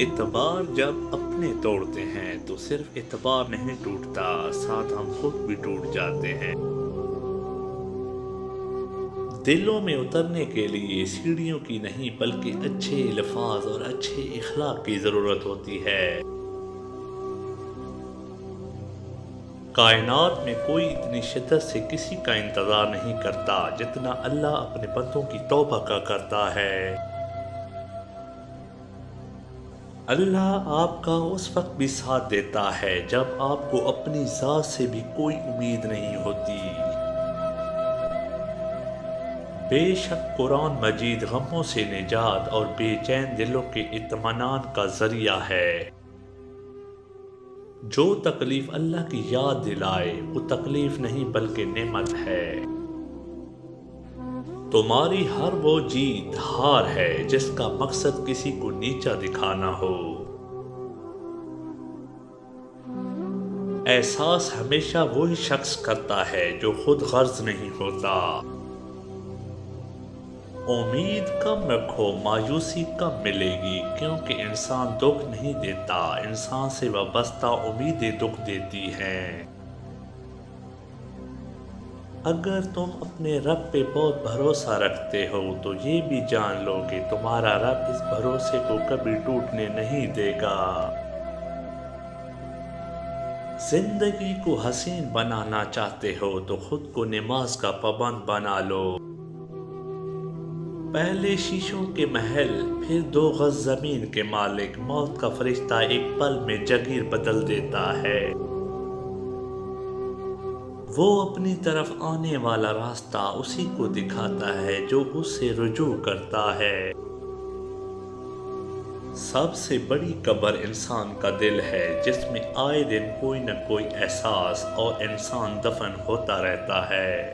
اعتبار جب اپنے توڑتے ہیں تو صرف اعتبار نہیں ٹوٹتا، ساتھ ہم خود بھی ٹوٹ جاتے ہیں۔ دلوں میں اترنے کے لیے سیڑھیوں کی نہیں بلکہ اچھے الفاظ اور اچھے اخلاق کی ضرورت ہوتی ہے۔ کائنات میں کوئی اتنی شدت سے کسی کا انتظار نہیں کرتا جتنا اللہ اپنے بندوں کی توبہ کا کرتا ہے۔ اللہ آپ کا اس وقت بھی ساتھ دیتا ہے جب آپ کو اپنی ذات سے بھی کوئی امید نہیں ہوتی۔ بے شک قرآن مجید غموں سے نجات اور بے چین دلوں کے اطمینان کا ذریعہ ہے۔ جو تکلیف اللہ کی یاد دلائے وہ تکلیف نہیں بلکہ نعمت ہے۔ تمہاری ہر وہ جیت ہار ہے جس کا مقصد کسی کو نیچا دکھانا ہو۔ احساس ہمیشہ وہی شخص کرتا ہے جو خود غرض نہیں ہوتا۔ امید کم رکھو، مایوسی کم ملے گی، کیونکہ انسان دکھ نہیں دیتا، انسان سے وابستہ امیدیں دکھ دیتی ہیں۔ اگر تم اپنے رب پہ بہت بھروسہ رکھتے ہو تو یہ بھی جان لو کہ تمہارا رب اس بھروسے کو کبھی ٹوٹنے نہیں دے گا۔ زندگی کو حسین بنانا چاہتے ہو تو خود کو نماز کا پابند بنا لو۔ پہلے شیشوں کے محل، پھر 2 گز زمین کے مالک، موت کا فرشتہ ایک پل میں جگیر بدل دیتا ہے۔ وہ اپنی طرف آنے والا راستہ اسی کو دکھاتا ہے جو اس سے رجوع کرتا ہے۔ سب سے بڑی قبر انسان کا دل ہے جس میں آئے دن کوئی نہ کوئی احساس اور انسان دفن ہوتا رہتا ہے۔